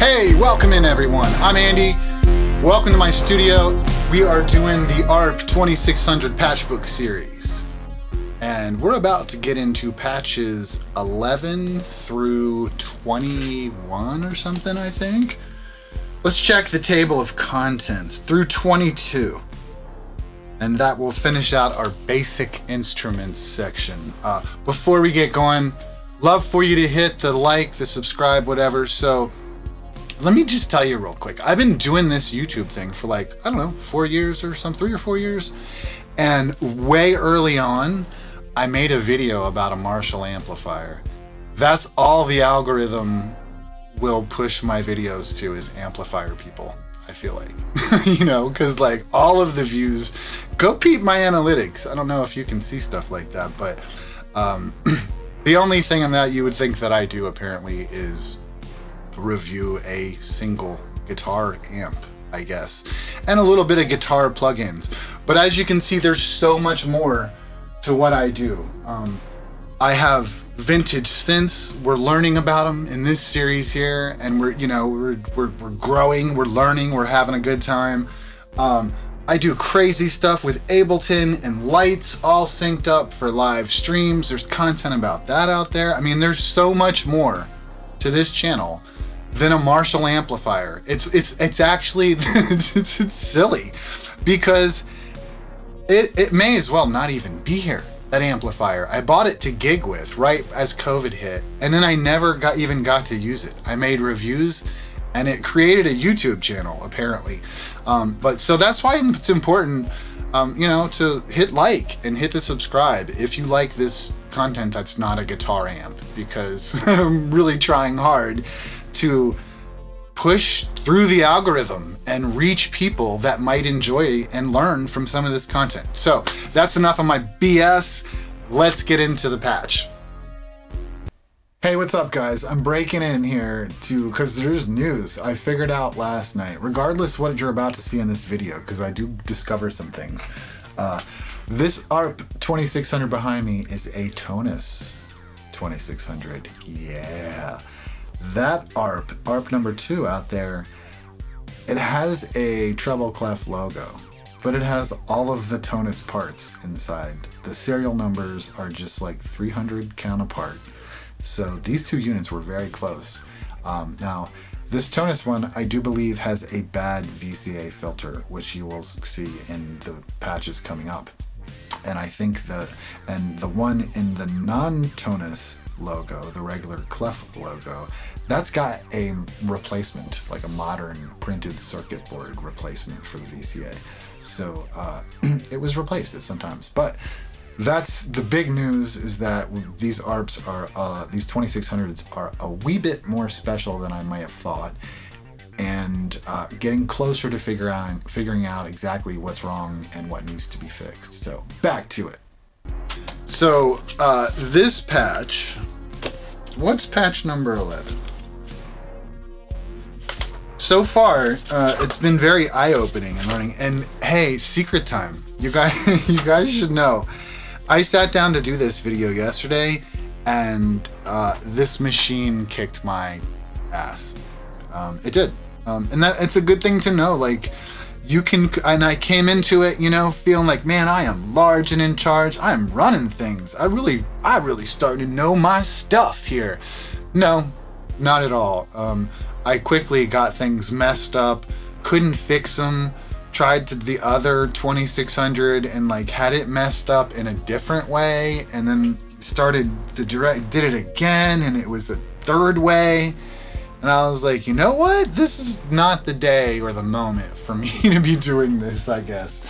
Hey, welcome in everyone. I'm Andy. Welcome to my studio. We are doing the ARP 2600 Patchbook series. And we're about to get into patches 11 through 21 or something, I think. Let's check the table of contents through 22. And that will finish out our basic instruments section. Before we get going, love for you to hit the like, the subscribe, whatever. So let me just tell you real quick. I've been doing this YouTube thing for like, I don't know, 4 years or some, 3 or 4 years. And way early on, I made a video about a Marshall amplifier. That's all the algorithm will push my videos to, is amplifier people, I feel like. You know, because like all of the views, go peep my analytics. I don't know if you can see stuff like that, but the only thing in that you would think that I do apparently is review a single guitar amp, I guess, and a little bit of guitar plugins. But as you can see, there's so much more to what I do. I have vintage synths. We're learning about them in this series here, and we're growing, we're learning, we're having a good time. I do crazy stuff with Ableton and lights all synced up for live streams. There's content about that out there. I mean, there's so much more to this channel than a Marshall amplifier. It's actually it's silly, because it may as well not even be here, that amplifier. I bought it to gig with right as COVID hit, and then I never even got to use it. I made reviews and it created a YouTube channel apparently. But so that's why it's important, you know, to hit like and hit the subscribe if you like this content that's not a guitar amp, because I'm really trying hard to push through the algorithm and reach people that might enjoy and learn from some of this content. So that's enough of my BS. Let's get into the patch. Hey, what's up guys? I'm breaking in here because there's news I figured out last night, regardless what you're about to see in this video, because I do discover some things. This ARP 2600 behind me is a Tonus 2600. Yeah. That ARP number 2 out there, it has a treble clef logo, but it has all of the Tonus parts inside. The serial numbers are just like 300 count apart. So these two units were very close. Now, this Tonus one, I do believe, has a bad VCA filter, which you will see in the patches coming up. And I think the one in the non-Tonus logo, the regular clef logo, that's got a replacement, like a modern printed circuit board replacement for the VCA. So it was replaced at sometimes. But that's the big news, is that these ARPs are, these 2600s are a wee bit more special than I might have thought, and getting closer to figuring out exactly what's wrong and what needs to be fixed. So back to it. So this patch, what's patch number 11? So far, it's been very eye-opening and learning. And hey, secret time. You guys should know. I sat down to do this video yesterday, and this machine kicked my ass. It did. And it's a good thing to know. Like, you can, and I came into it, you know, feeling like, man, I am large and in charge. I am running things. I really starting to know my stuff here. No, not at all. I quickly got things messed up, couldn't fix them, tried to the other 2600 and like had it messed up in a different way, and then did it again, and it was a third way. And I was like, you know what? This is not the day or the moment for me to be doing this, I guess.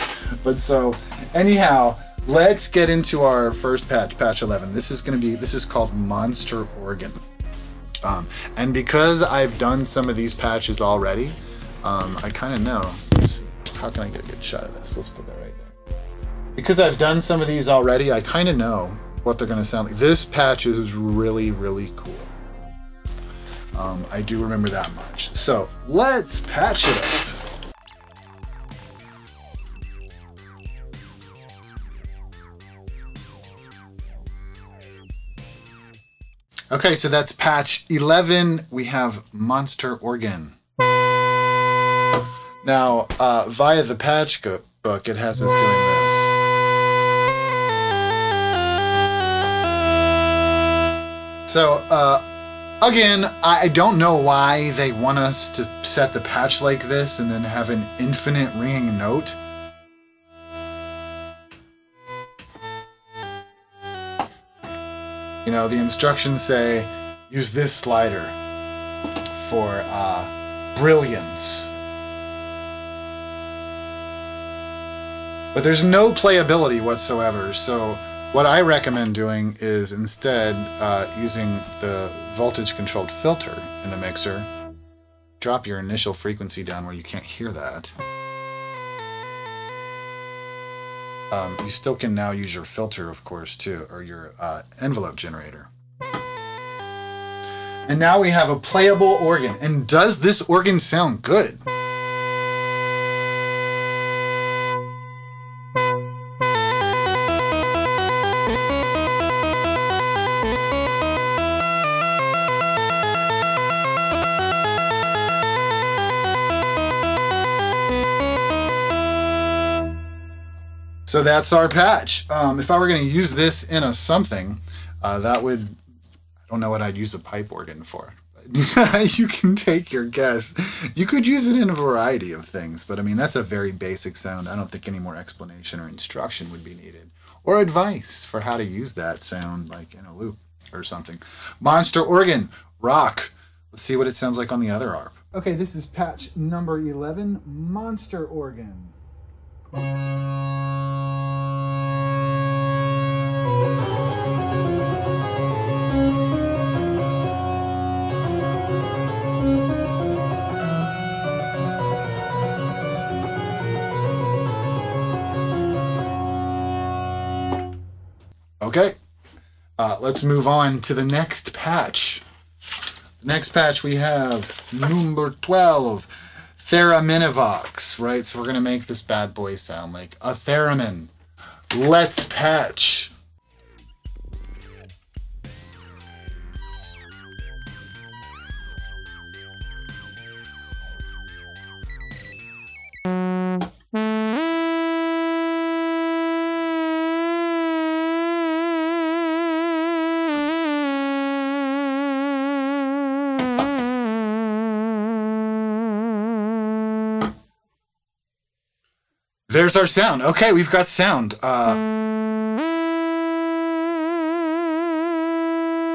But so, anyhow, let's get into our first patch, patch 11. This is called Monster Organ. And because I've done some of these patches already, I kind of know. How can I get a good shot of this? Let's put that right there. Because I've done some of these already, I kind of know what they're going to sound like. This patch is really, really cool. I do remember that much. So let's patch it up. Okay, so that's patch 11. We have Monster Organ. Now, via the patch book, it has us doing this. So, again, I don't know why they want us to set the patch like this and then have an infinite ringing note. You know, the instructions say, use this slider for brilliance. But there's no playability whatsoever, so what I recommend doing is instead using the voltage-controlled filter in the mixer. Drop your initial frequency down where you can't hear that. You still can now use your filter, of course, too, or your envelope generator. And now we have a playable organ. And does this organ sound good? So that's our patch. If I were going to use this in a something, that would, I don't know what I'd use a pipe organ for. But you can take your guess. You could use it in a variety of things, but I mean, that's a very basic sound. I don't think any more explanation or instruction would be needed. Or advice for how to use that sound, like in a loop or something. Monster Organ, rock. Let's see what it sounds like on the other ARP. Okay, this is patch number 11, Monster Organ. Okay, let's move on to the next patch. The next patch we have number 12, Thereminovox, right? So we're going to make this bad boy sound like a theremin. Let's patch. There's our sound. Okay, we've got sound.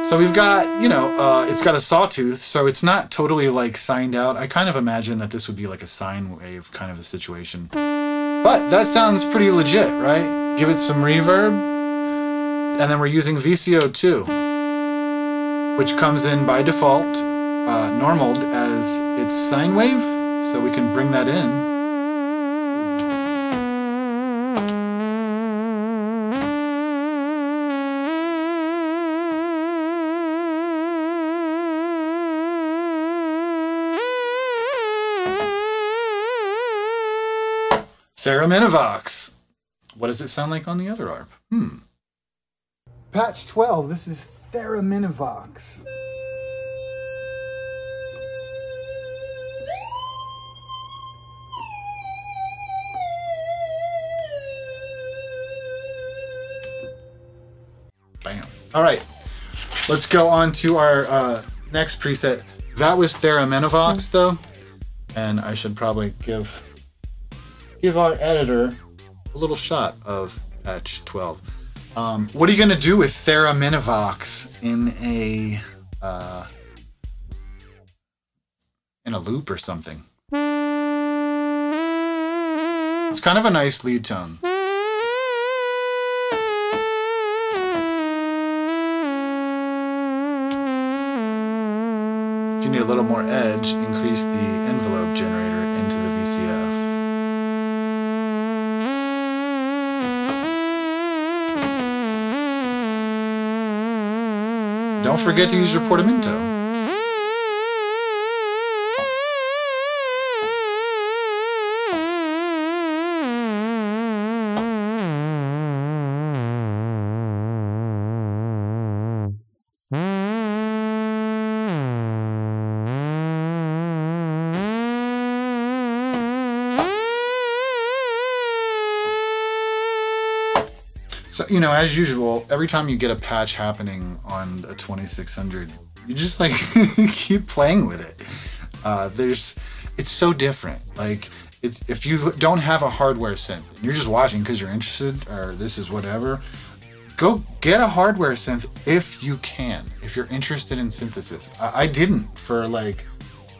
So we've got, you know, it's got a sawtooth, so it's not totally like signed out. I kind of imagine that this would be like a sine wave kind of a situation. But that sounds pretty legit, right? Give it some reverb. And then we're using VCO2, which comes in by default, normaled as its sine wave. So we can bring that in. Thereminovox. What does it sound like on the other ARP? Patch 12, this is Thereminovox. Bam. All right, let's go on to our next preset. That was Thereminovox though, and I should probably give our editor a little shot of patch 12. What are you gonna do with Thereminovox in a loop or something? It's kind of a nice lead tone. If you need a little more edge, increase the envelope generator into the VCF. Don't forget to use your portamento. So, you know, as usual, every time you get a patch happening on a 2600, you just like keep playing with it. It's so different. Like, if you don't have a hardware synth, and you're just watching because you're interested, or this is whatever, go get a hardware synth if you can, if you're interested in synthesis. I didn't for like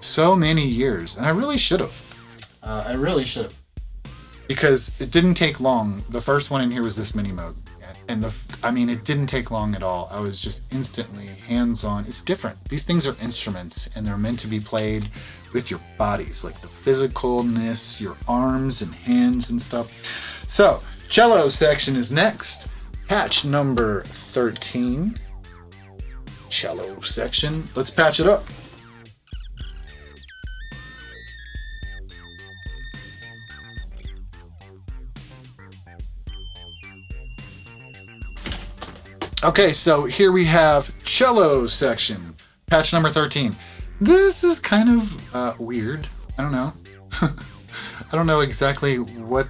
so many years, and I really should have. I really should have. Because it didn't take long. The first one in here was this mini mode. And it didn't take long at all. I was just instantly hands-on. It's different. These things are instruments, and they're meant to be played with your bodies, like the physicalness, your arms and hands and stuff. So, cello section is next. Patch number 13. Cello section. Let's patch it up. Okay, so here we have cello section, patch number 13. This is kind of weird. I don't know. I don't know exactly what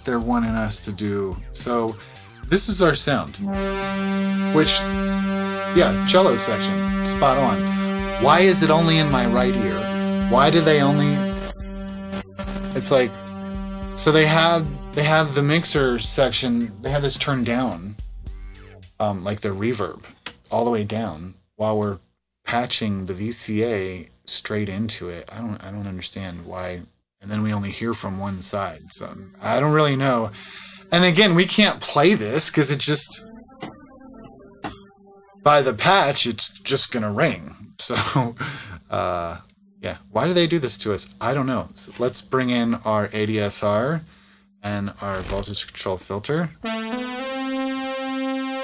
they're wanting us to do. So this is our sound, which, yeah, cello section, spot on. Why is it only in my right ear? Why do they only? It's like, so they have the mixer section. They have this turned down. Like the reverb all the way down while we're patching the VCA straight into it. I don't understand why. And then we only hear from one side. So I don't really know. And again, we can't play this because it just, by the patch, it's just going to ring. So, yeah, why do they do this to us? I don't know. So let's bring in our ADSR and our voltage control filter.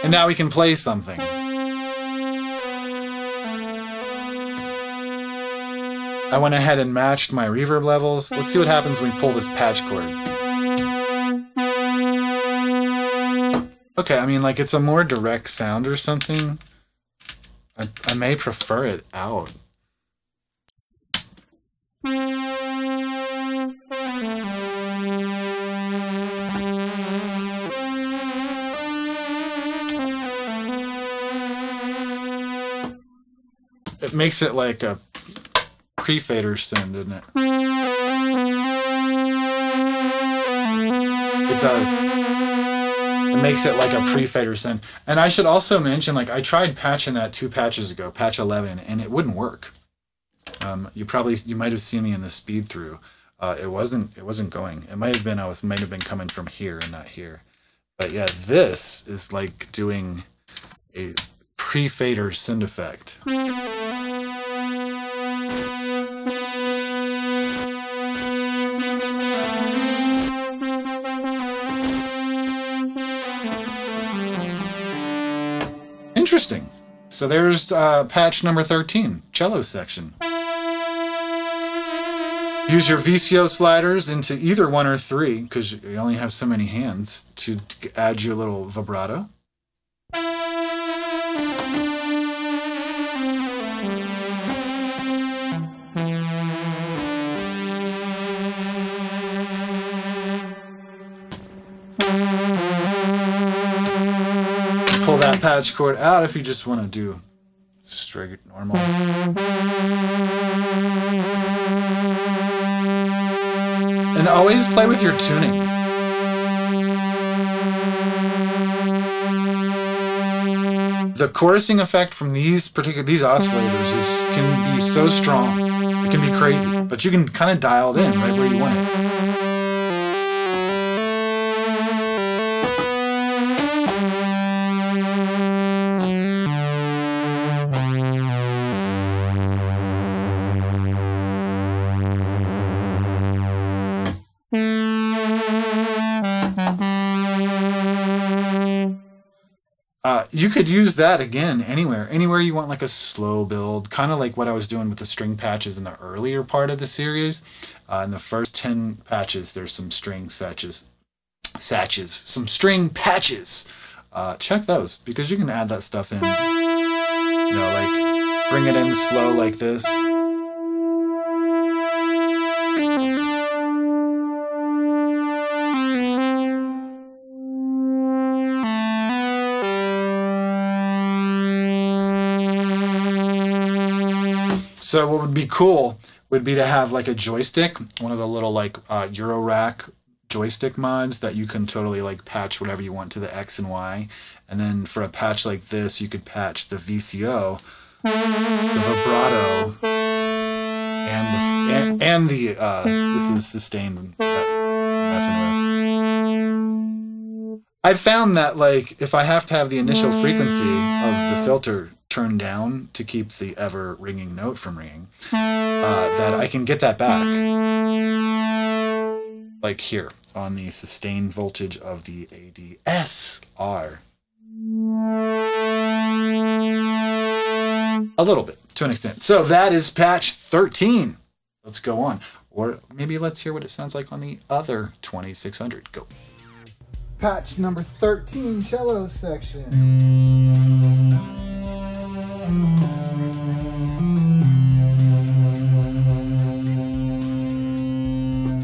And now we can play something. I went ahead and matched my reverb levels. Let's see what happens when we pull this patch cord. Okay, I mean, like, it's a more direct sound or something. I may prefer it out. It makes it like a pre-fader send, doesn't it? It does. It makes it like a pre-fader send. And I should also mention, like, I tried patching that 2 patches ago, patch 11, and it wouldn't work. You might have seen me in the speed through. It wasn't going. It might have been coming from here and not here. But yeah, this is like doing a pre-fader send effect. Interesting. So there's patch number 13, cello section. Use your VCO sliders into either 1 or 3, because you only have so many hands, to add your little vibrato. Pull that patch cord out if you just want to do straight normal. And always play with your tuning. The chorusing effect from these oscillators can be so strong. It can be crazy, but you can kind of dial it in right where you want it. You could use that again anywhere you want, like a slow build, kind of like what I was doing with the string patches in the earlier part of the series. In the first 10 patches, there's some string some string patches. Check those, because you can add that stuff in. You know, like bring it in slow like this. So what would be cool would be to have like a joystick, one of the little like Euro rack joystick mods that you can totally like patch whatever you want to the X and Y. And then for a patch like this, you could patch the VCO, the vibrato, and the this is sustained that I'm messing with. I've found that like if I have to have the initial frequency of the filter turned down to keep the ever ringing note from ringing, that I can get that back. Like here on the sustained voltage of the ADSR. A little bit, to an extent. So that is patch 13. Let's go on. Or maybe let's hear what it sounds like on the other 2600. Go. Patch number 13, cello section.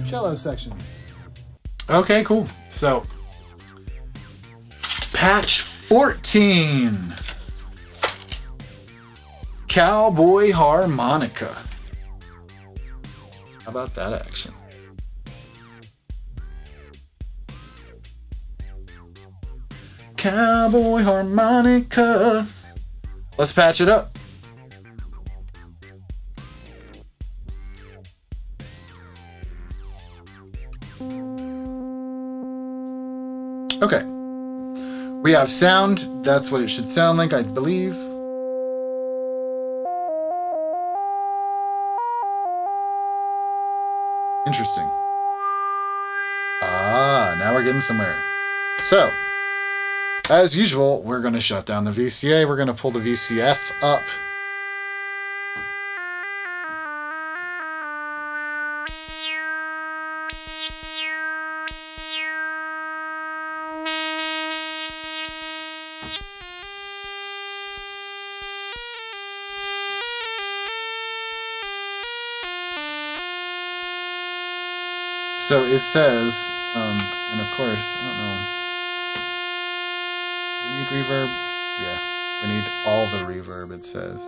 Cello section. Okay, cool. So, patch 14. Cowboy Harmonica. How about that action? Cowboy Harmonica. Let's patch it up. Okay. We have sound. That's what it should sound like, I believe. Interesting. Ah, now we're getting somewhere. So, as usual, we're going to shut down the VCA. We're going to pull the VCF up. So it says, and of course, I don't know. We need reverb? Yeah, we need all the reverb, it says.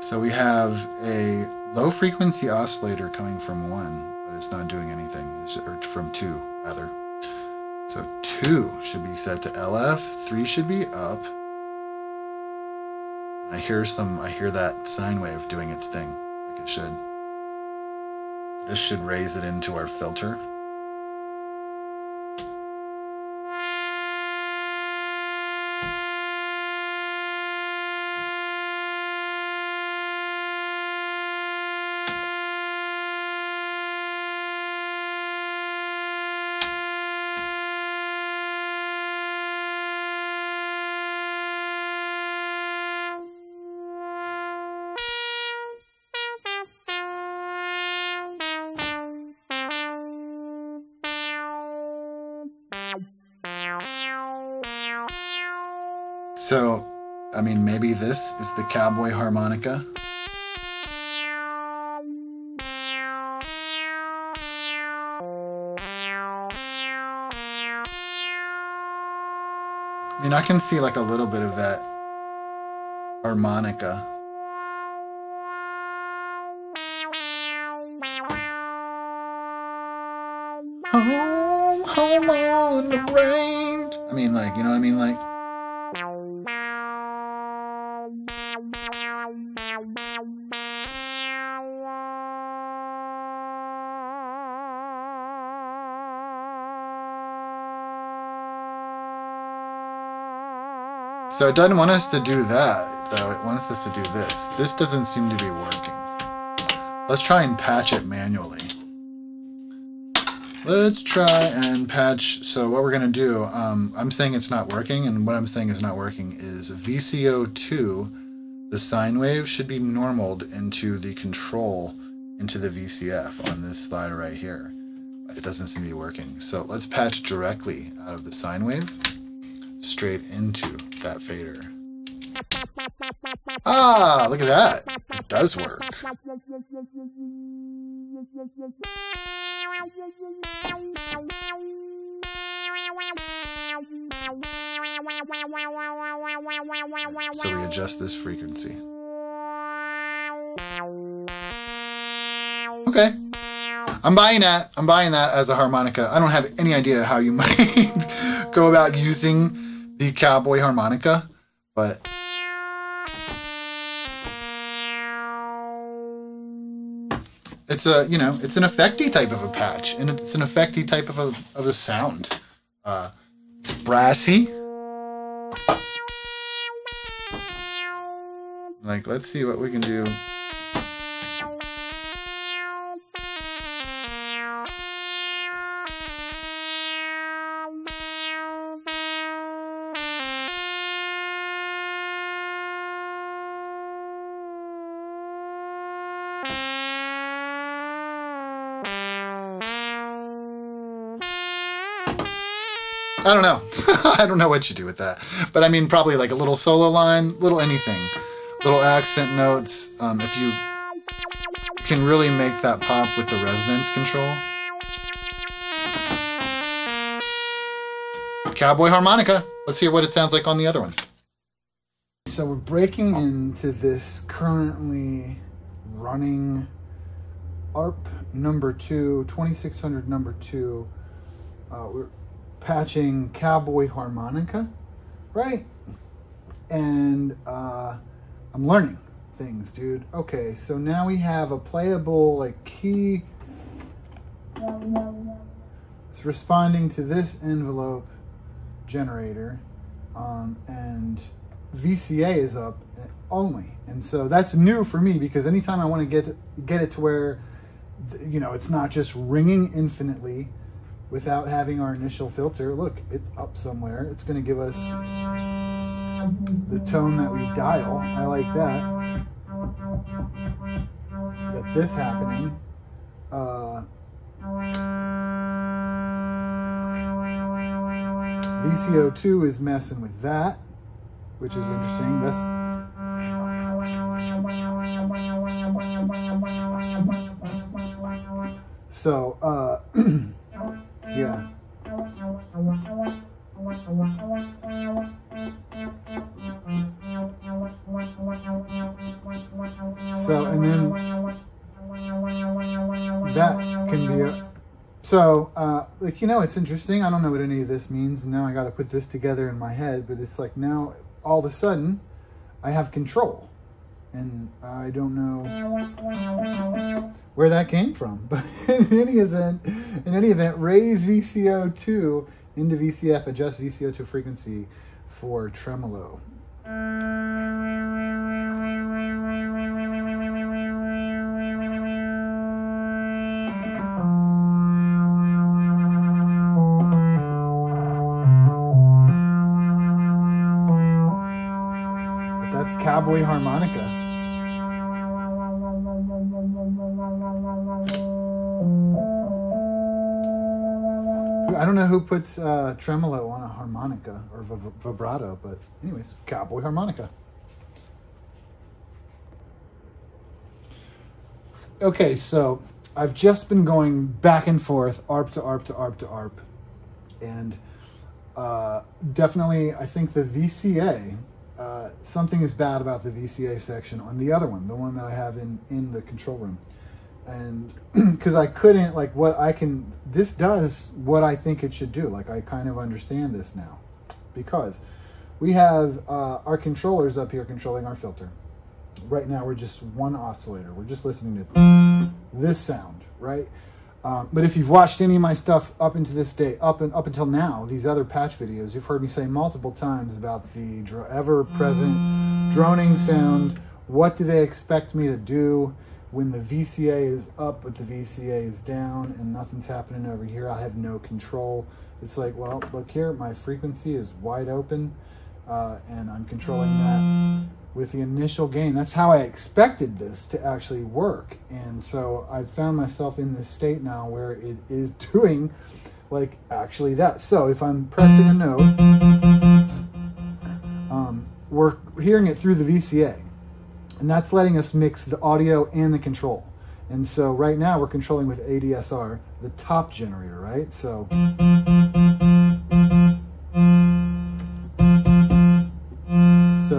So we have a low frequency oscillator coming from 1, but it's not doing anything, or from 2, rather. So 2 should be set to LF, 3 should be up. I hear that sine wave doing its thing, like it should. This should raise it into our filter. So, I mean, maybe this is the Cowboy Harmonica. I mean, I can see like a little bit of that harmonica. Home on the range. I mean, like, you know what I mean? Like, so it doesn't want us to do that, though. It wants us to do this. This doesn't seem to be working. Let's try and patch it manually. Let's try and patch. So what we're going to do, I'm saying it's not working, and what I'm saying is not working is VCO2, the sine wave, should be normaled into the control, into the VCF on this slider right here. It doesn't seem to be working. So let's patch directly out of the sine wave, straight into that fader. Ah, look at that. It does work. So we adjust this frequency. Okay. I'm buying that. I'm buying that as a harmonica. I don't have any idea how you might go about using the Cowboy harmonica, but it's a, you know, it's an effecty type of a patch, and it's an effecty type of a sound. It's brassy. Like, let's see what we can do. I don't know. I don't know what you do with that. But I mean, probably like a little solo line, little anything. Little accent notes. If you can really make that pop with the resonance control. Cowboy harmonica. Let's hear what it sounds like on the other one. So we're breaking into this currently running ARP number 2, 2600 number 2. We're patching Cowboy harmonica, right? And I'm learning things, dude. Okay, so now we have a playable like key. It's responding to this envelope generator, and VCA is up only, and so that's new for me because anytime I want to get it to where, you know, it's not just ringing infinitely without having our initial filter. Look, it's up somewhere. It's going to give us the tone that we dial. I like that. Got this happening. VCO2 is messing with that, which is interesting. That's so yeah. So, and then that can be a, so, like, you know, it's interesting. I don't know what any of this means. Now I got to put this together in my head, but it's like now all of a sudden I have control, and I don't know where that came from. But in any event, raise VCO2 into VCF, adjust VCO2 frequency for tremolo. But that's Cowboy harmonica. I don't know who puts tremolo on a harmonica or vibrato, but anyways, Cowboy harmonica. Okay, so I've just been going back and forth, ARP to ARP to ARP to ARP, and definitely I think the VCA, something is bad about the VCA section on the other one, the one that I have in the control room. And because I couldn't, like, this does what I think it should do. Like, I kind of understand this now, because we have our controllers up here controlling our filter. Right now, we're just one oscillator. We're just listening to this sound, right? But if you've watched any of my stuff up into this day, up until now, these other patch videos, you've heard me say multiple times about the ever-present droning sound. What do they expect me to do when the VCA is up but the VCA is down and nothing's happening over here? I have no control. It's like, well, look here, my frequency is wide open, and I'm controlling that with the initial gain. That's how I expected this to actually work. And so I've found myself in this state now where it is doing, like, actually that. So if I'm pressing a note, we're hearing it through the VCA. And that's letting us mix the audio and the control. And so right now we're controlling with ADSR, the top generator, right? So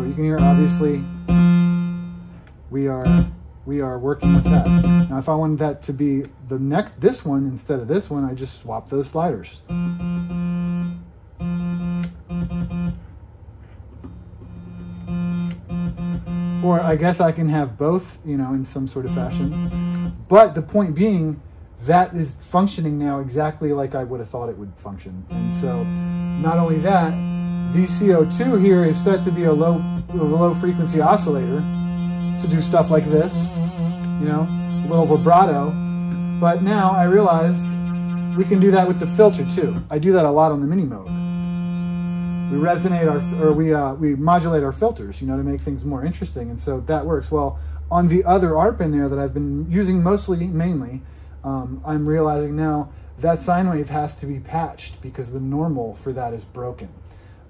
you can hear, obviously, we are we are working with that. Now, if I wanted that to be this one instead of this one, I just swap those sliders. Or I guess I can have both, you know, in some sort of fashion. But the point being, that is functioning now exactly like I would have thought it would function. And so, not only that, VCO2 here is set to be a low frequency oscillator to do stuff like this, you know, a little vibrato. But now I realize we can do that with the filter too. I do that a lot on the mini mode. We resonate we modulate our filters, you know, to make things more interesting, and so that works. Well, on the other ARP in there that I've been using mainly, I'm realizing now that sine wave has to be patched because the normal for that is broken.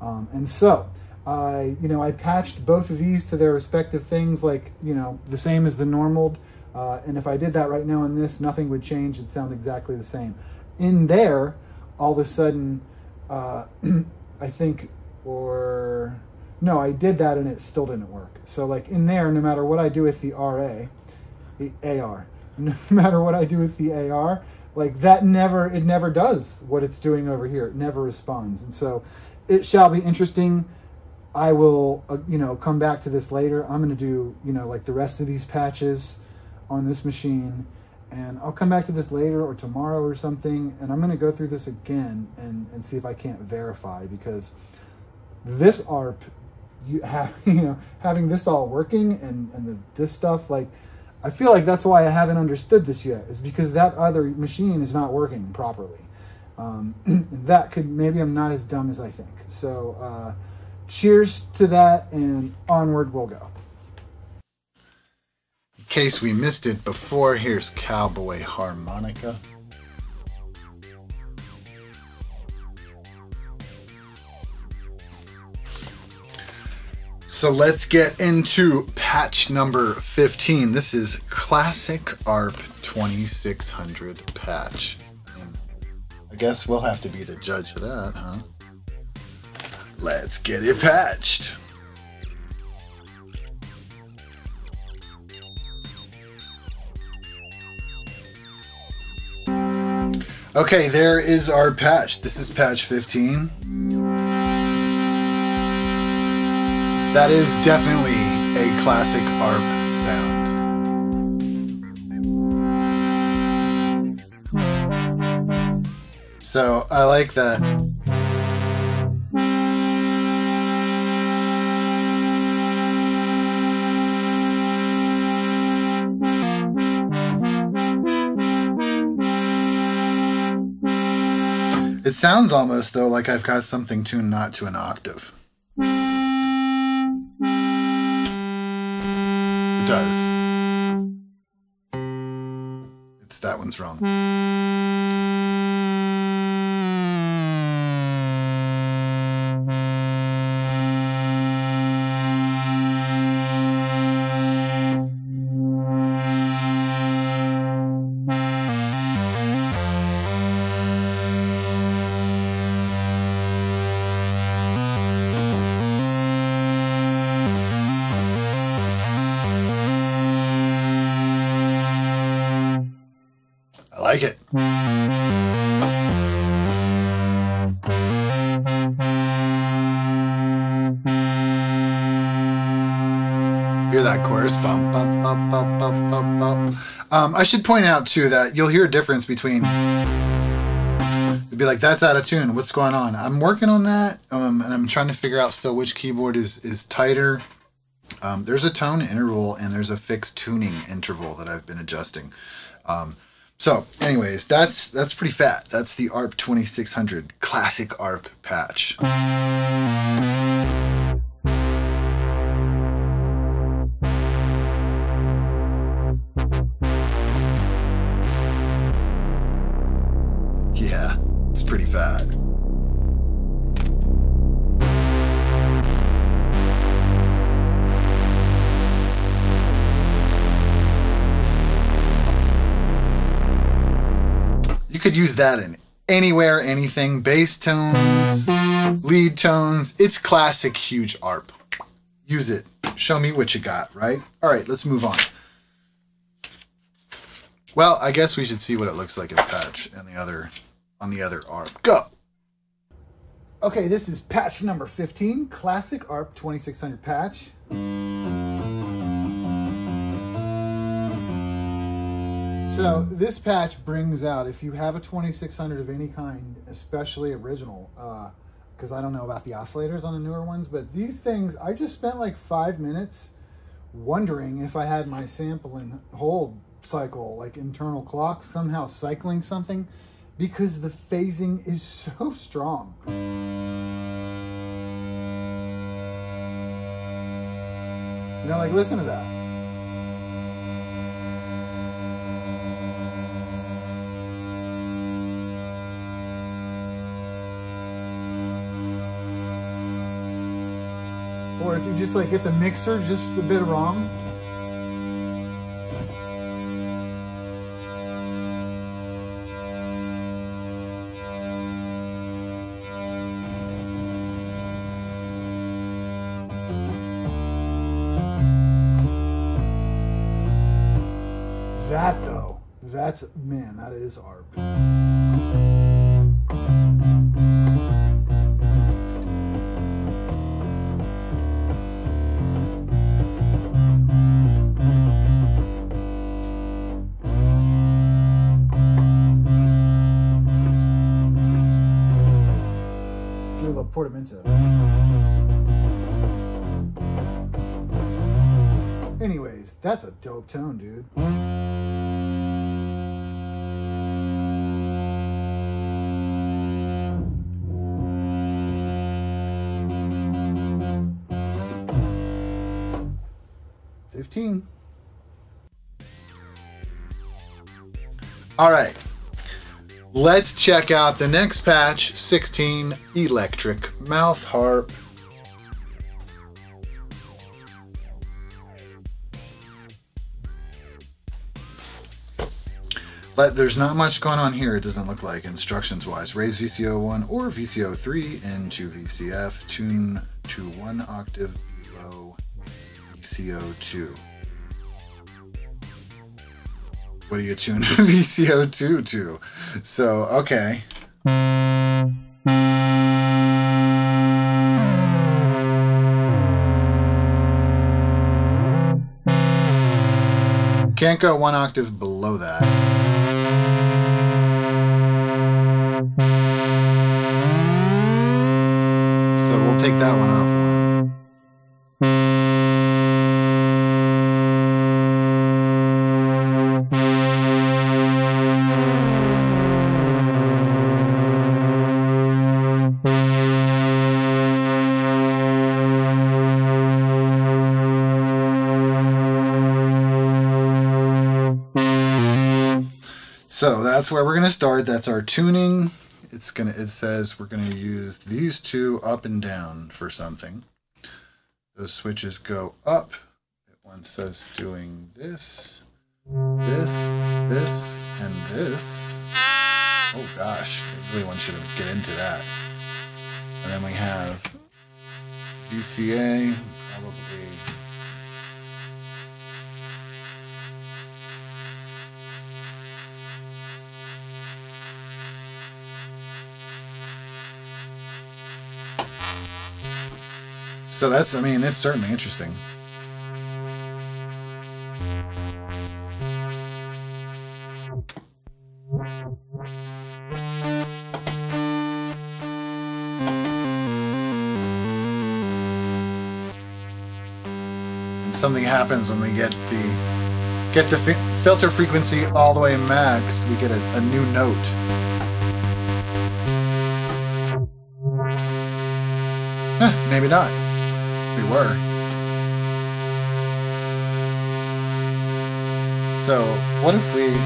And so, I patched both of these to their respective things, like, you know, the same as the normal. And if I did that right now on this, nothing would change. It'd sound exactly the same. In there, all of a sudden, I think, no, I did that and it still didn't work. So like in there, no matter what I do with the AR, no matter what I do with the AR, like it never does what it's doing over here. It never responds. And so it shall be interesting. I will, come back to this later. I'm going to do, like the rest of these patches on this machine, and I'll come back to this later or tomorrow or something, and I'm going to go through this again and see if I can't verify, because this ARP, having this all working and this stuff, like, I feel like that's why I haven't understood this yet, is because that other machine is not working properly. Maybe I'm not as dumb as I think. So cheers to that, and onward we'll go. In case we missed it before, here's Cowboy Harmonica. So let's get into patch number 15. This is classic ARP 2600 patch. And I guess we'll have to be the judge of that, huh? Let's get it patched. Okay, there is our patch. This is patch 15. That is definitely a classic ARP sound. So I like that. It sounds almost though like I've got something tuned not to an octave. It does. That one's wrong. I like it. Hear that chorus? Bum, bum, bum, bum, bum, bum, bum. I should point out too that you'll hear a difference between, it'd be like, that's out of tune, what's going on? I'm working on that, and I'm trying to figure out still which keyboard is tighter. There's a tone interval and there's a fixed tuning interval that I've been adjusting. So anyways, that's pretty fat. That's the ARP 2600 classic ARP patch. Yeah, it's pretty fat. You could use that in anywhere, anything, bass tones, lead tones. It's classic huge ARP. Use it. Show me what you got, right? All right, let's move on. Well, I guess we should see what it looks like in patch and on the other ARP. Go! Okay, this is patch number 15, classic ARP 2600 patch. So this patch brings out, if you have a 2600 of any kind, especially original, because I don't know about the oscillators on the newer ones, but these things, I just spent like 5 minutes wondering if I had my sample and hold cycle, like internal clock, somehow cycling something, because the phasing is so strong. You know, like, listen to that. Or if you just like get the mixer just a bit wrong. That though, that's, man, that is ARP. Portamento. Anyways, that's a dope tone, dude. All right. Let's check out the next patch, 16, Electric Mouth Harp. There's not much going on here, it doesn't look like, instructions-wise. Raise VCO1 or VCO3 into VCF. Tune to 1 octave below VCO2. What do you tune VCO2 to? So, okay. Can't go 1 octave below that. So we'll take that one off. So that's where we're going to start. That's our tuning. It says we're going to use these two up and down for something. Those switches go up. It wants us doing this, this, this, and this. Oh gosh, I really want you to get into that. And then we have VCA, probably. So that's, I mean, it's certainly interesting. And something happens when we get the filter frequency all the way maxed. We get a new note. Maybe not. We were. So, what if we...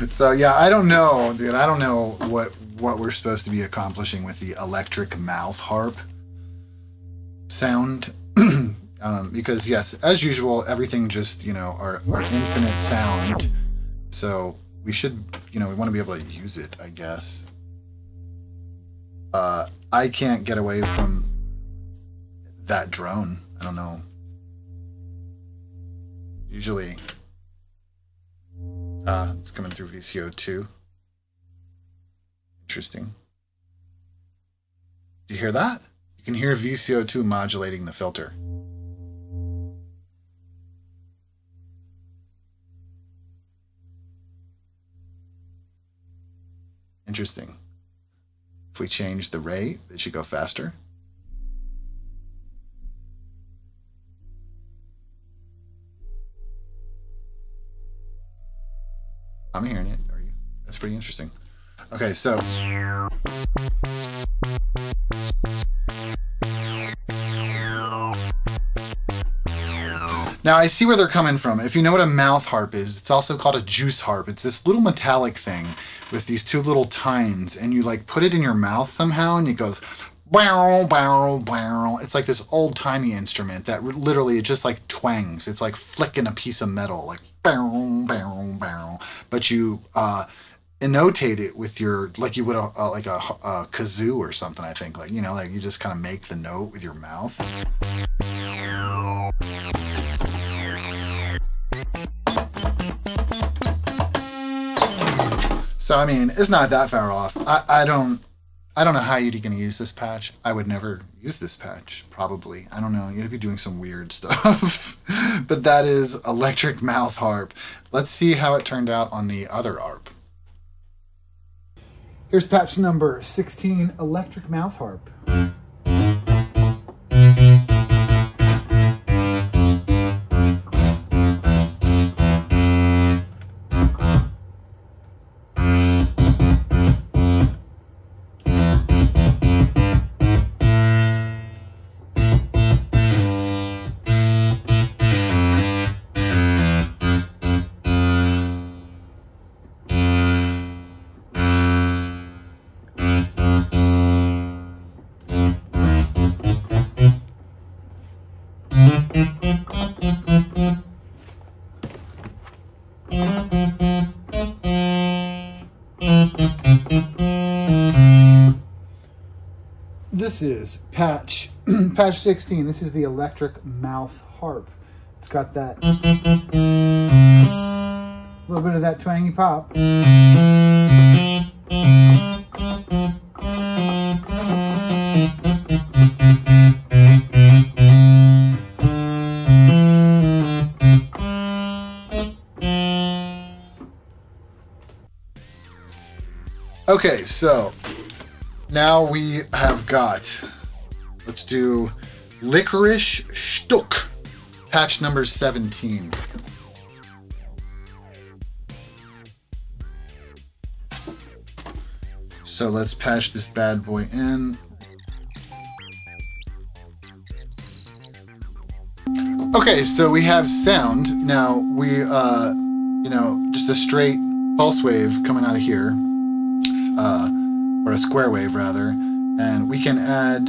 So yeah, I don't know, dude. I don't know what we're supposed to be accomplishing with the electric mouth harp sound. Because yes, as usual, everything just, you know, are infinite sound. So we should, you know, we want to be able to use it, I guess. I can't get away from that drone. I don't know. Usually, it's coming through VCO 2. Interesting. Do you hear that? You can hear VCO 2 modulating the filter. Interesting. If we change the rate, it should go faster. I'm hearing it. Are you? That's pretty interesting. Okay, so now I see where they're coming from. If you know what a mouth harp is, it's also called a juice harp. It's this little metallic thing with these two little tines, and you like put it in your mouth somehow, and it goes barrel, barrel, barrel. It's like this old-timey instrument that literally it just like twangs. It's like flicking a piece of metal, like barrel, barrel, barrel. But you annotate it with your, like you would like a kazoo or something, I think. Like, you know, like you just kind of make the note with your mouth. So I mean, it's not that far off. I don't know how you're gonna use this patch. I would never use this patch, probably. I don't know, you'd be doing some weird stuff. But that is electric mouth harp. Let's see how it turned out on the other ARP. Here's patch number 16, electric mouth harp. This is patch 16. This is the electric mouth harp. It's got that little bit of that twangy pop. Okay, so now we have got, let's do Licorice Schtuck, patch number 17. So let's patch this bad boy in. Okay, so we have sound. Now we, you know, just a straight pulse wave coming out of here. Or a square wave rather, and we can add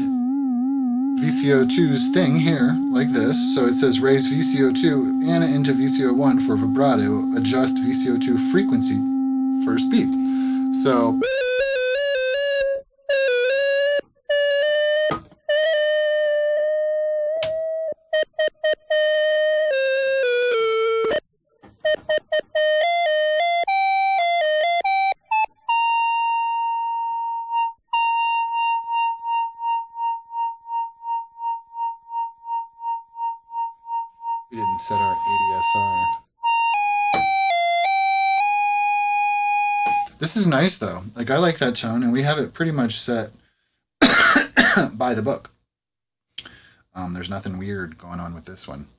VCO2's thing here, like this. So it says raise VCO2 and into VCO1 for vibrato, adjust VCO2 frequency for speed. So we didn't set our ADSR. This is nice though. Like, I like that tone, and we have it pretty much set by the book. There's nothing weird going on with this one.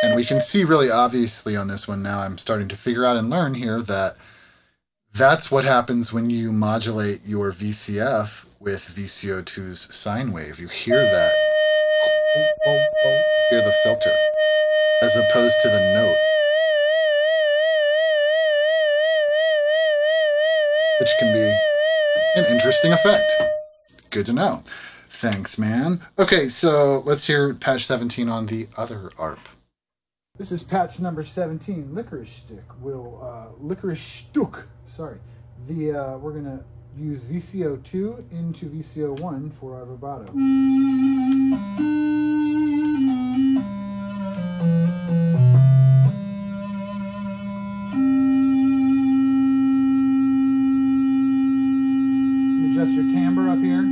And we can see really obviously on this one now, I'm starting to figure out and learn here that that's what happens when you modulate your VCF with VCO2's sine wave. You hear that. You hear the filter as opposed to the note, which can be an interesting effect. Good to know. Thanks, man. Okay, so let's hear patch 17 on the other ARP. This is patch number 17, Licorice Schtuck. Licorice Schtuck. Sorry. We're gonna use VCO2 into VCO1 for our vibrato. Adjust your timbre up here.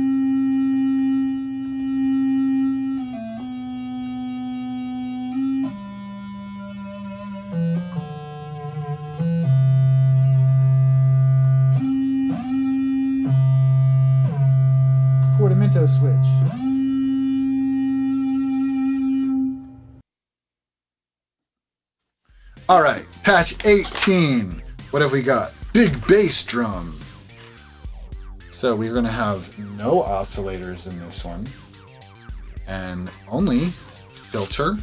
Quartamento switch. All right, patch 18. What have we got? Big bass drum. So we're going to have no oscillators in this one, and only filter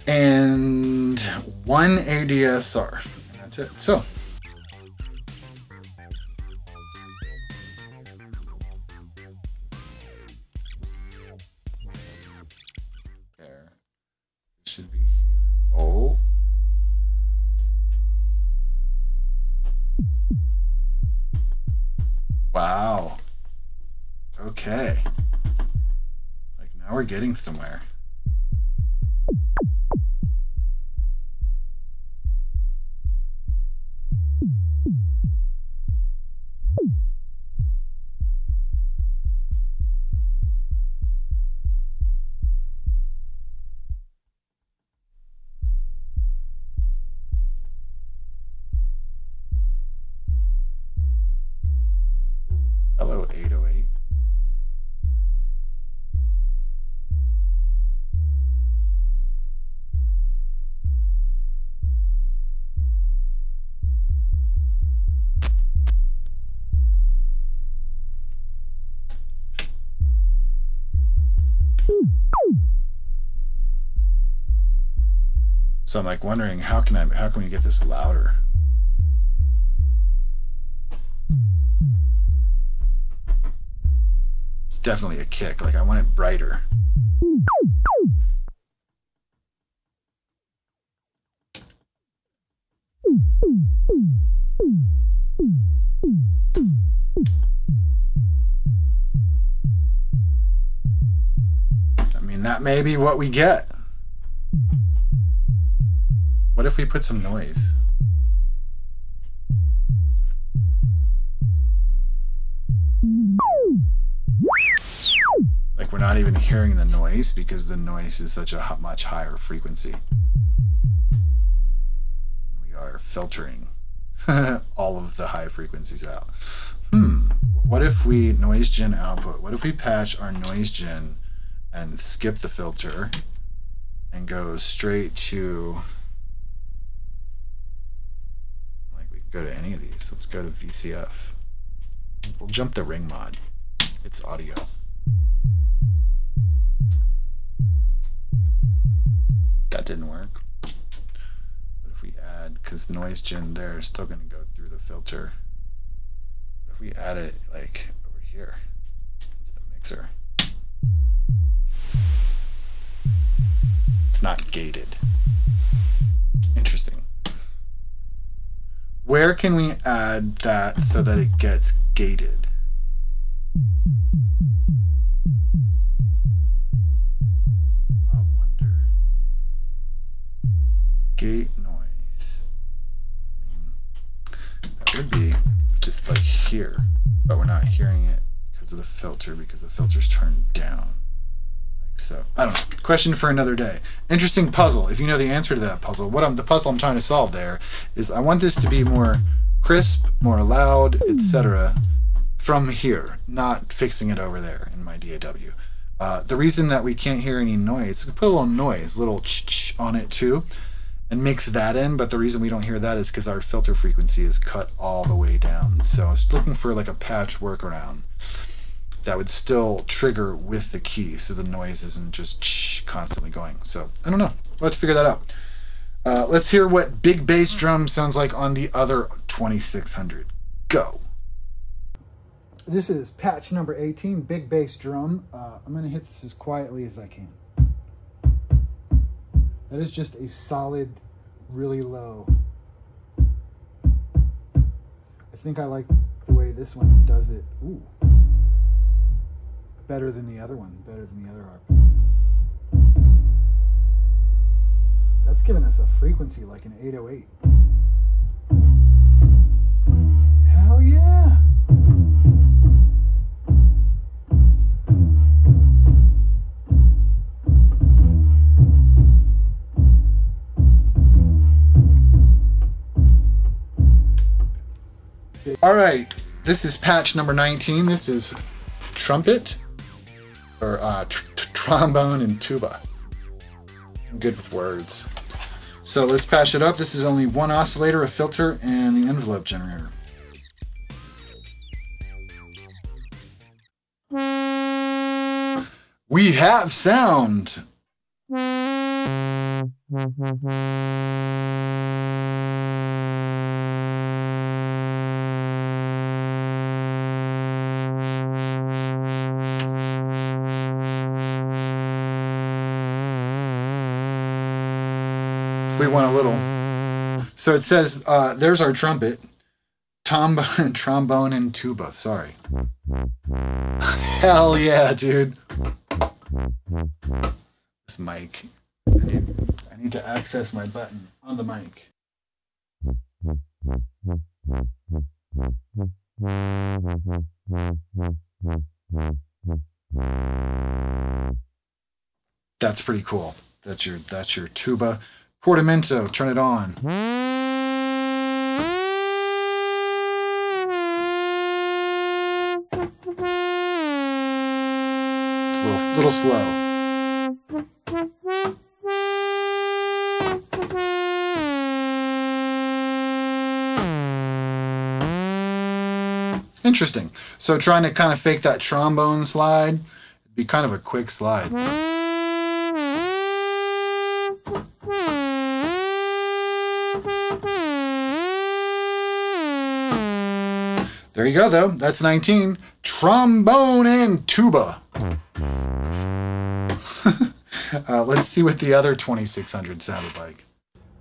and one ADSR. And that's it. So there should be here. Oh. Wow. Okay. Like now we're getting somewhere. Hello, 808. So I'm like wondering how can we get this louder? It's definitely a kick. Like I want it brighter. I mean, that may be what we get. What if we put some noise? Like we're not even hearing the noise because the noise is such a much higher frequency. We are filtering all of the high frequencies out. What if we noise gen output? What if we patch our noise gen and skip the filter and go straight to, like we can go to any of these. Let's go to VCF. We'll jump the ring mod. It's audio. That didn't work. What if we add, because noise gen there is still going to go through the filter. What if we add it like over here into the mixer? It's not gated. Interesting. Where can we add that so that it gets gated? I wonder. Gate noise. I mean, that would be just like here, but we're not hearing it because of the filter, because the filter's turned down. Like so. I don't know. Question for another day. Interesting puzzle. If you know the answer to that puzzle, the puzzle I'm trying to solve there is I want this to be more crisp, more loud, etc. from here, not fixing it over there in my DAW. The reason that we can't hear any noise, we put a little noise, a little ch-ch on it too, and mix that in, but the reason we don't hear that is because our filter frequency is cut all the way down. So I was looking for like a patch workaround that would still trigger with the key so the noise isn't just constantly going. So I don't know. We'll have to figure that out. Let's hear what big bass drum sounds like on the other 2600. Go. This is patch number 18, big bass drum. I'm going to hit this as quietly as I can. That is just a solid, really low. I think I like the way this one does it. Ooh. Better than the other one, better than the other harp. That's giving us a frequency like an 808. Hell yeah! All right, this is patch number 19. This is trumpet, or trombone and tuba. I'm good with words. So let's patch it up. This is only one oscillator, a filter, and the envelope generator. We have sound. If we want a little. So it says, there's our trumpet, trombone, and tuba. Sorry. Hell yeah, dude. This mic. I need to access my button on the mic. That's pretty cool. That's your tuba. Portamento, turn it on. It's a little slow. Interesting. So trying to kind of fake that trombone slide, it'd be kind of a quick slide. There you go, though. That's 19. Trombone and tuba. Let's see what the other 2600 sounded like.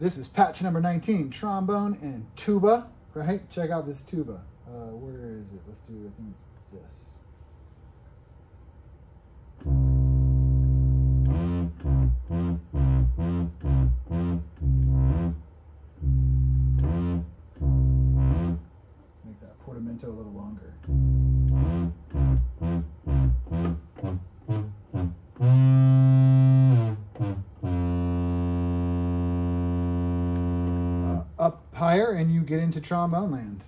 This is patch number 19, trombone and tuba, right? Check out this tuba. Where is it? Let's do, I think it's this. Make that portamento a little longer. Up higher and you get into trombone land.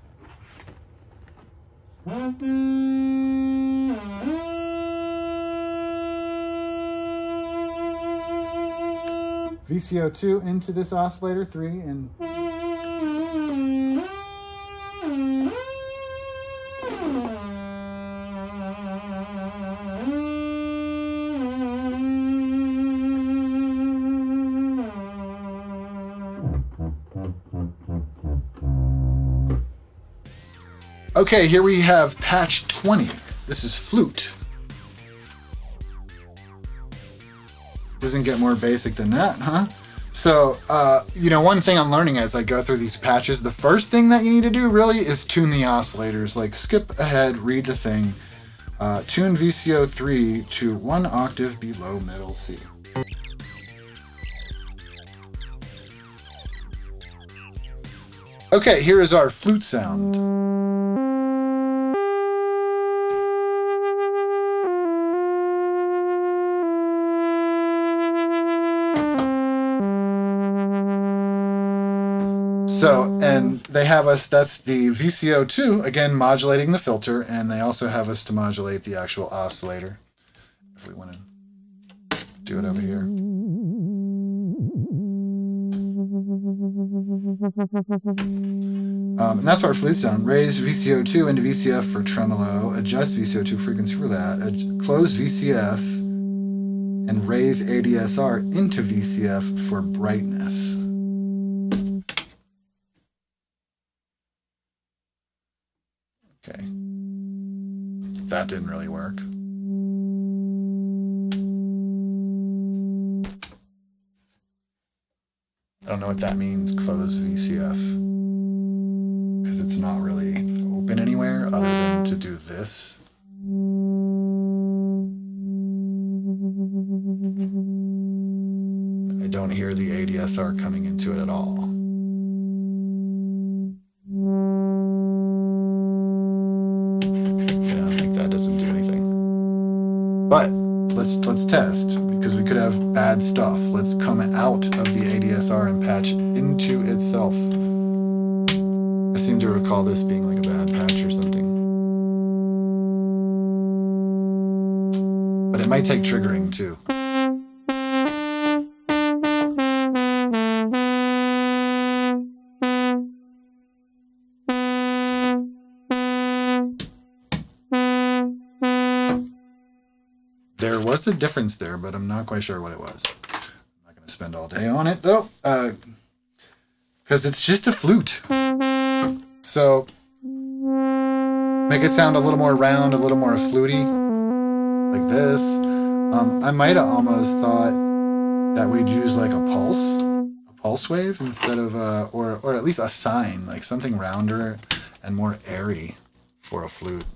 VCO2 into this oscillator, 3, and okay, here we have patch 20. This is flute. Doesn't get more basic than that, huh? So, you know, one thing I'm learning as I go through these patches, the first thing that you need to do really is tune the oscillators. Like skip ahead, read the thing, tune VCO3 to 1 octave below middle C. Okay, here is our flute sound. So, and they have us, that's the VCO2, again, modulating the filter, and they also have us to modulate the actual oscillator, if we want to do it over here. And that's our flute sound. Raise VCO2 into VCF for tremolo. Adjust VCO2 frequency for that. Close VCF and raise ADSR into VCF for brightness. Okay. That didn't really work. I don't know what that means, close VCF. Because it's not really open anywhere other than to do this. I don't hear the ADSR coming into it at all. Yeah, like that doesn't do anything. But let's test, because we could have bad stuff. Let's come out of the ADSR and patch into itself. I seem to recall this being like a bad patch or something. But it might take triggering too. There was a difference there, but I'm not quite sure what it was. I'm not going to spend all day on it, though, because it's just a flute. So, make it sound a little more round, a little more fluty, like this. I might have almost thought that we'd use like a pulse wave instead of, or at least a sine, like something rounder and more airy for a flute.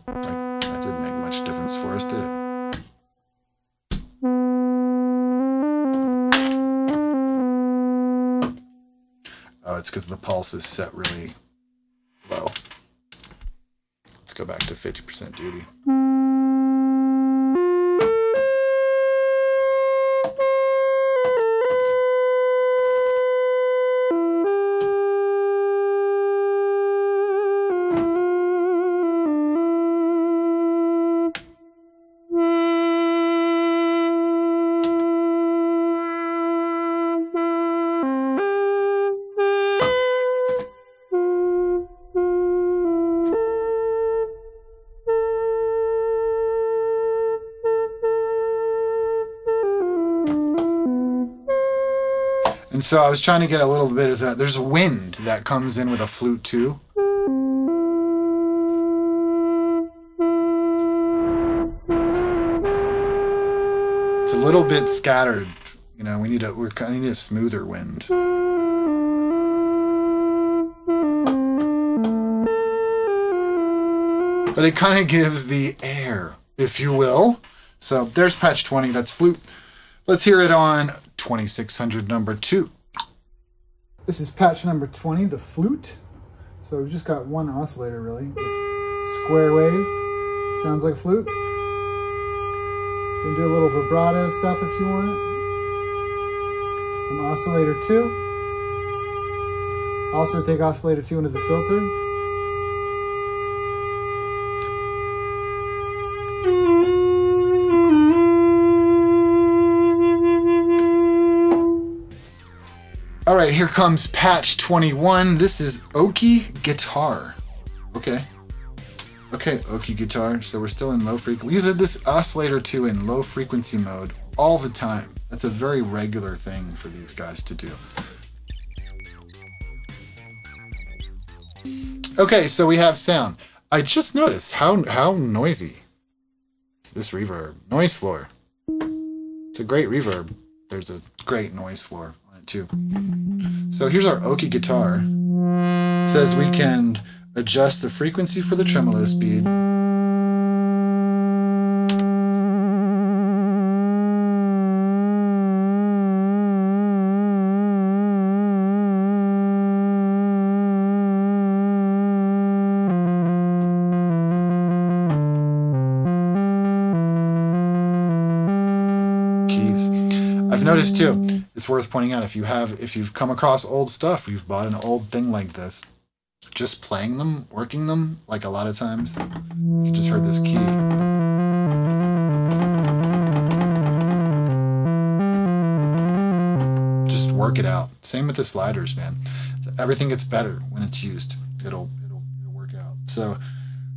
That didn't make much difference for us, did it? Oh, it's because the pulse is set really low. Let's go back to 50% duty. And so I was trying to get a little bit of that. There's a wind that comes in with a flute too. It's a little bit scattered. You know, we need a smoother wind. But it kind of gives the air, if you will. So there's patch 20, that's flute. Let's hear it on 2600 number 2. This is patch number 20, the flute. So we've just got one oscillator really, with square wave, sounds like flute. You can do a little vibrato stuff if you want. From oscillator 2. Also take oscillator 2 into the filter. All right, here comes patch 21. This is Okie guitar. Okay, Okie guitar. So we're still in low frequency. We use this oscillator 2 in low frequency mode all the time. That's a very regular thing for these guys to do. Okay, so we have sound. I just noticed how noisy is this reverb. Noise floor. It's a great reverb. There's a great noise floor on it too. So here's our Okie guitar. It says we can adjust the frequency for the tremolo speed. Keys. I've noticed too, it's worth pointing out, if you've come across old stuff, you've bought an old thing like this, just playing them, working them, like a lot of times, you just heard this key. work it out. Same with the sliders, man. Everything gets better when it's used. It'll work out. So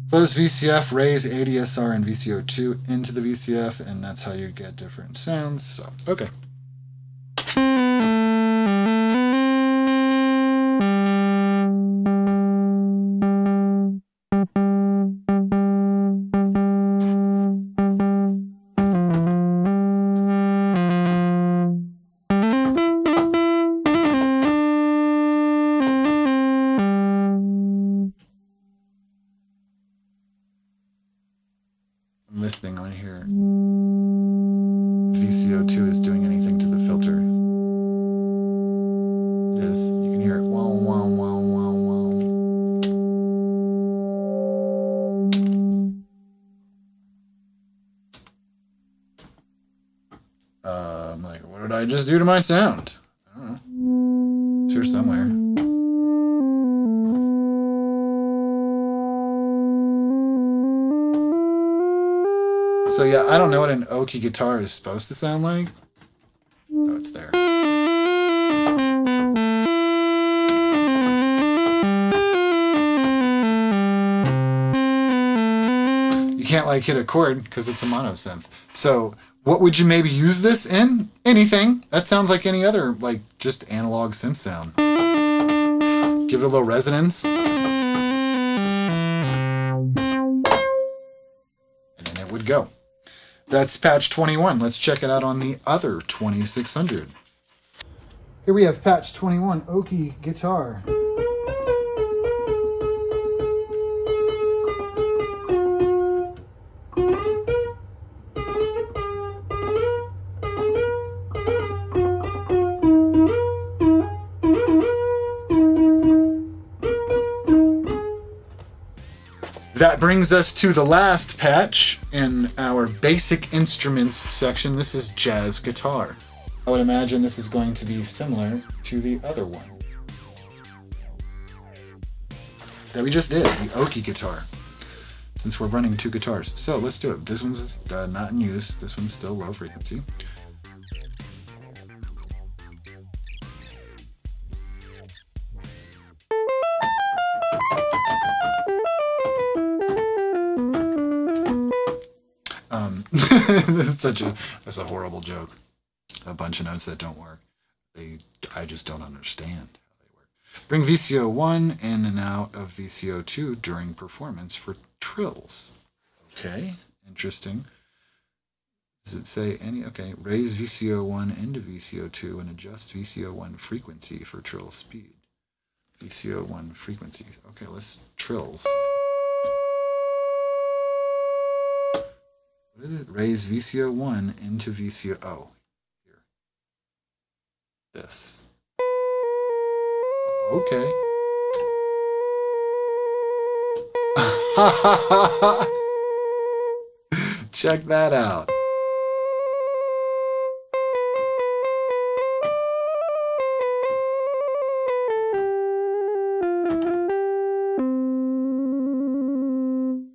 close VCF, raise ADSR and VCO2 into the VCF, and that's how you get different sounds. So, okay. Listening on here. VCO2 is doing anything to the filter. It is. You can hear it. Wow, wow, wow, wow, wow. I'm like, what did I just do to my sound? I don't know. It's here somewhere. So yeah, I don't know what an Okie guitar is supposed to sound like. Oh, it's there. You can't like hit a chord because it's a monosynth. So what would you maybe use this in? Anything. That sounds like any other, like just analog synth sound. Give it a little resonance. And then it would go. That's patch 21. Let's check it out on the other 2600. Here we have patch 21, Okie guitar. That brings us to the last patch in our basic instruments section. This is jazz guitar. I would imagine this is going to be similar to the other one that we just did, the Okie guitar, since we're running two guitars. So let's do it. This one's not in use. This one's still low frequency. That's a horrible joke. A bunch of notes that don't work. I just don't understand how they work. Bring VCO1 in and out of VCO2 during performance for trills. Okay, interesting. Does it say any? Okay, raise VCO1 into VCO2 and adjust VCO1 frequency for trill speed. VCO1 frequency. Okay, let's trills. What is it? Raise VCO1 into VCO. Oh, here. This. Okay. Check that out.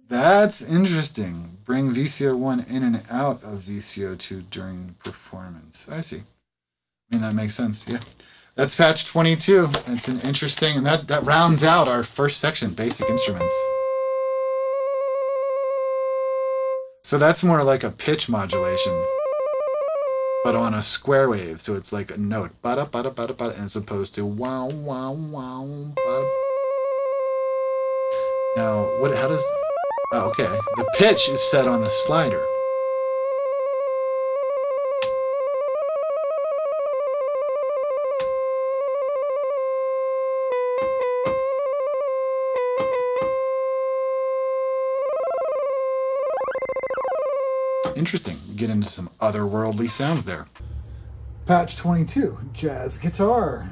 That's interesting. Bring VCO1 in and out of VCO2 during performance. I see. I mean, that makes sense. Yeah. That's patch 22. It's an interesting, and that rounds out our first section, basic instruments. So that's more like a pitch modulation, but on a square wave. So it's like a note, bada bada bada bada, as opposed to wow wow wow bada. Now, how does? Oh, okay. The pitch is set on the slider. Interesting. You get into some otherworldly sounds there. Patch 22, jazz guitar.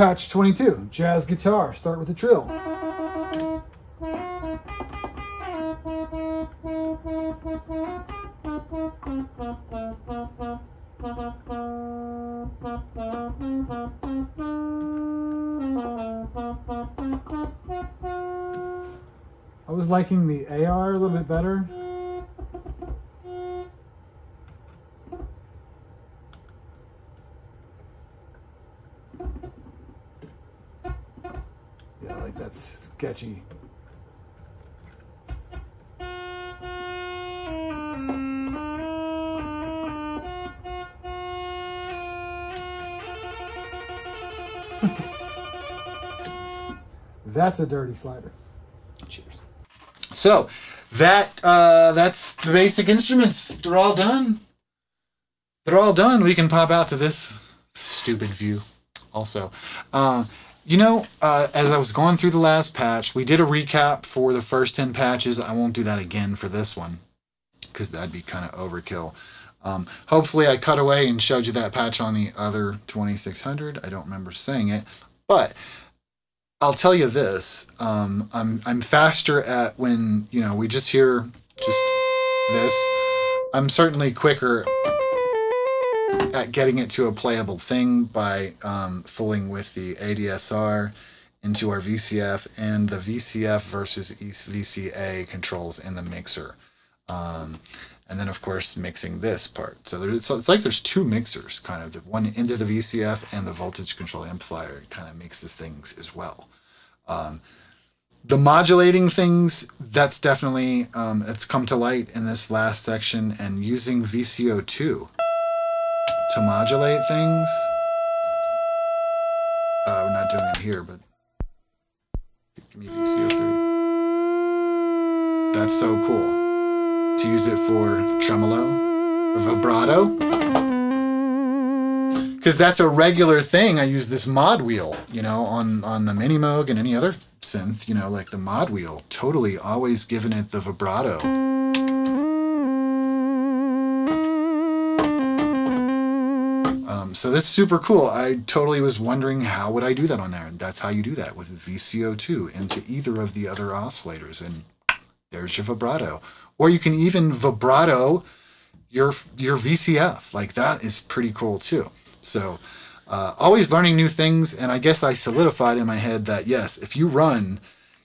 patch 22, jazz guitar. Start with the trill. I was liking the AR a little bit better. Yeah, like that's sketchy. That's a dirty slider. Cheers. So that's the basic instruments. They're all done. They're all done. We can pop out to this stupid view also. You know, as I was going through the last patch, we did a recap for the first 10 patches. I won't do that again for this one because that'd be kind of overkill. Hopefully I cut away and showed you that patch on the other 2600. I don't remember saying it, but I'll tell you this. I'm faster at when, you know, we just hear just this. I'm certainly quicker at getting it to a playable thing by fooling with the ADSR into our VCF and the VCF versus VCA controls in the mixer. And then, of course, mixing this part. So it's like there's two mixers, kind of. The one into the VCF and the voltage control amplifier kind of mixes things as well. The modulating things, that's definitely, it's come to light in this last section, and using VCO2 to modulate things. We're not doing it here, but give me VCO3. That's so cool. To use it for tremolo or vibrato. Because that's a regular thing. I use this mod wheel, you know, on the Mini Moog and any other synth, you know, like the mod wheel. Totally always giving it the vibrato. So that's super cool. I totally was wondering how would I do that on there. And that's how you do that with VCO2 into either of the other oscillators. And there's your vibrato. Or you can even vibrato your VCF. Like that is pretty cool too. So always learning new things. And I guess I solidified in my head that yes, if you run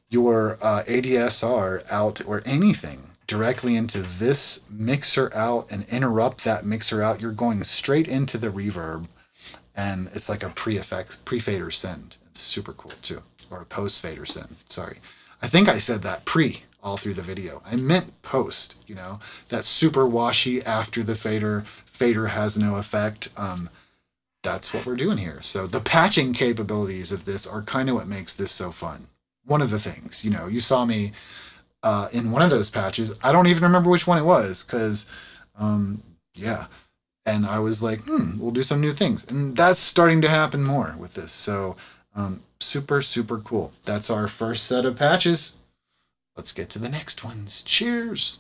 your ADSR out or anything directly into this mixer out and interrupt that mixer out, you're going straight into the reverb. And it's like a pre-fader send. It's super cool too. Or a post-fader send, sorry. I think I said that pre all through the video. I meant post, you know, that super washy after the fader. Fader has no effect. That's what we're doing here. So the patching capabilities of this are kind of what makes this so fun. One of the things, you know, you saw me in one of those patches. I don't even remember which one it was because, yeah. And I was like, we'll do some new things. And that's starting to happen more with this. So super, super cool. That's our first set of patches. Let's get to the next ones. Cheers.